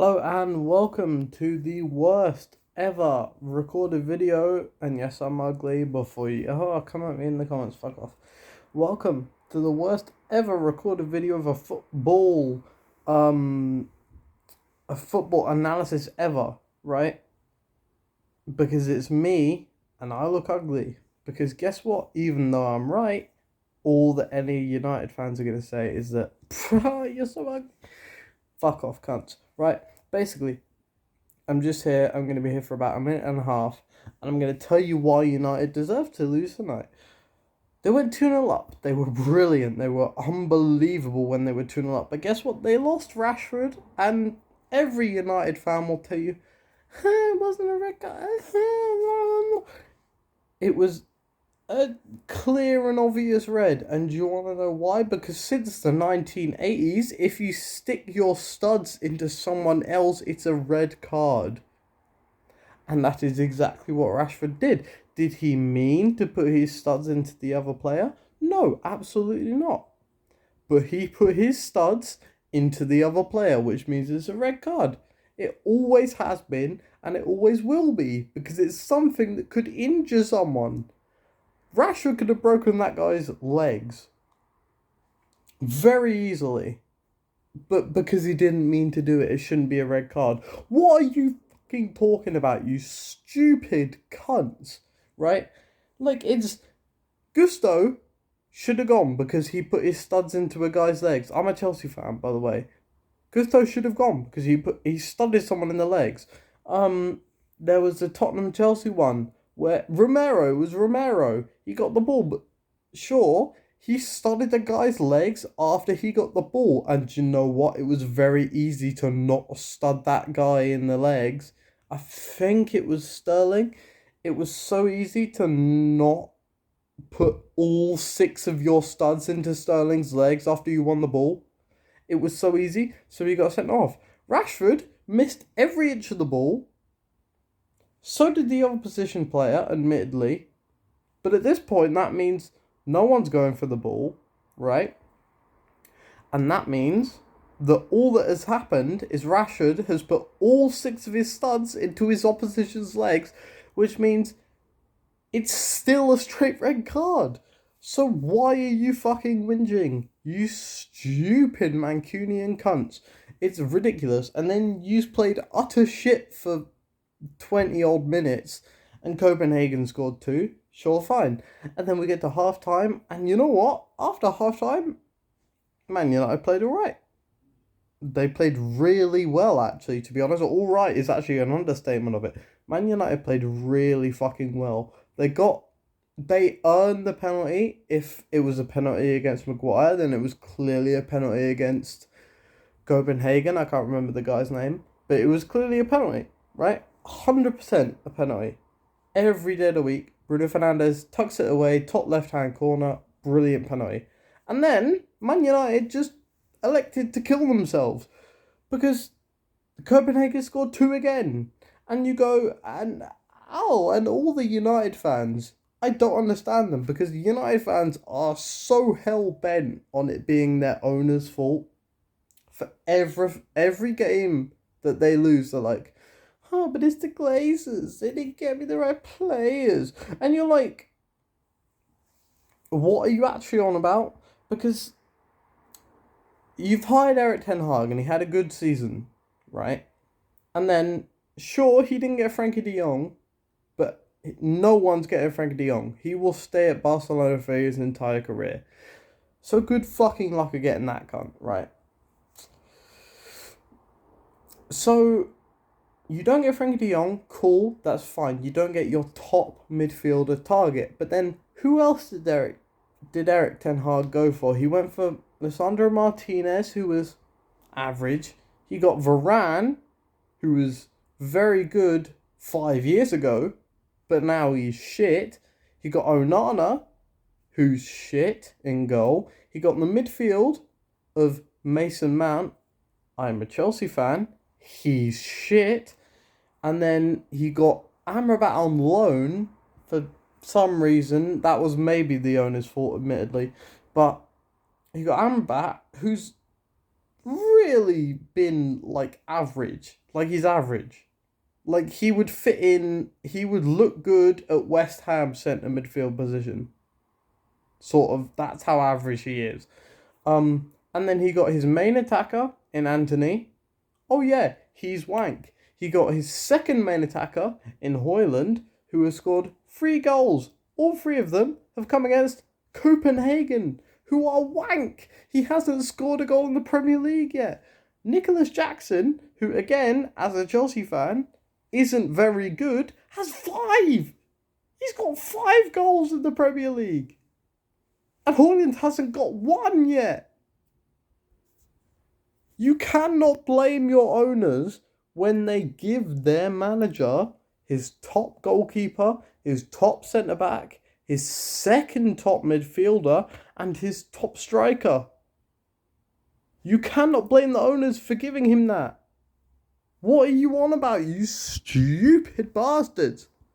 Hello and welcome to the worst ever recorded video. And yes, I'm ugly before you. Oh, come at me in the comments. Fuck off. Welcome to the worst ever recorded video of um, a football analysis ever, right? Because it's me and I look ugly. Because guess what? Even though I'm right, all that any United fans are gonna say is that you're so ugly. Fuck off, cunts. Right? Basically, I'm just here. I'm going to be here for about a minute and a half, and I'm going to tell you why United deserve to lose tonight. They went 2-0 up. They were brilliant. They were unbelievable when they were 2-0 up. But guess what? They lost Rashford, and every United fan will tell you, it wasn't a red card. It was a clear and obvious red. And do you want to know why? Because since the 1980s, if you stick your studs into someone else, it's a red card. And that is exactly what Rashford did. Did he mean to put his studs into the other player? No, absolutely not. But he put his studs into the other player, which means it's a red card. It always has been, and it always will be, because it's something that could injure someone. Rashford could have broken that guy's legs very easily. But because he didn't mean to do it, it shouldn't be a red card. What are you fucking talking about, you stupid cunts? Right? Like, it's... Gusto should have gone because he put his studs into a guy's legs. I'm a Chelsea fan, by the way. Gusto should have gone because he studded someone in the legs. There was the Tottenham-Chelsea one where Romero. He got the ball, but sure, he studded the guy's legs after he got the ball. And you know what? It was very easy to not stud that guy in the legs. I think it was Sterling. It was so easy to not put all 6 of your studs into Sterling's legs after you won the ball. It was so easy, so he got sent off. Rashford missed every inch of the ball. So did the other position player, admittedly. But at this point, that means no one's going for the ball, right? And that means that all that has happened is Rashford has put all 6 of his studs into his opposition's legs, which means it's still a straight red card. So why are you fucking whinging? You stupid Mancunian cunts. It's ridiculous. And then you played utter shit for 20 odd minutes and Copenhagen scored 2. Sure, fine. And then we get to half time, and you know what? After half time, Man United played alright. They played really well, actually, to be honest. Alright is actually an understatement of it. Man United played really fucking well. They earned the penalty. If it was a penalty against Maguire, then it was clearly a penalty against Copenhagen. I can't remember the guy's name, but it was clearly a penalty, right? 100% a penalty. Every day of the week, Bruno Fernandes tucks it away, top left-hand corner, brilliant penalty. And then Man United just elected to kill themselves because Copenhagen scored 2 again. And you go, and all the United fans, I don't understand them, because the United fans are so hell-bent on it being their owner's fault. For every game that they lose, they're like, oh, but it's the Glazers. They didn't get me the right players. And you're like, what are you actually on about? Because you've hired Eric Ten Hag and he had a good season, right? And then, sure, he didn't get Frankie de Jong, but no one's getting Frankie de Jong. He will stay at Barcelona for his entire career. So good fucking luck of getting that cunt, right? So you don't get Frankie de Jong, cool, that's fine. You don't get your top midfielder target. But then who else did Eric Ten Hag go for? He went for Lisandro Martinez, who was average. He got Varane, who was very good 5 years ago, but now he's shit. He got Onana, who's shit in goal. He got in the midfield of Mason Mount. I'm a Chelsea fan. He's shit. And then he got Amrabat on loan for some reason. That was maybe the owner's fault, admittedly. But he got Amrabat, who's really been like average. Like he's average. Like he would fit in. He would look good at West Ham centre midfield position. Sort of. That's how average he is. And then he got his main attacker in Anthony. Oh yeah, he's wank. He got his second main attacker in Hoyland, who has scored 3 goals. All 3 of them have come against Copenhagen, who are wank. He hasn't scored a goal in the Premier League yet. Nicholas Jackson, who again, as a Chelsea fan, isn't very good, has 5. He's got 5 goals in the Premier League. And Hoyland hasn't got 1 yet. You cannot blame your owners when they give their manager his top goalkeeper, his top centre back, his second top midfielder, and his top striker. You cannot blame the owners for giving him that. What are you on about, you stupid bastards?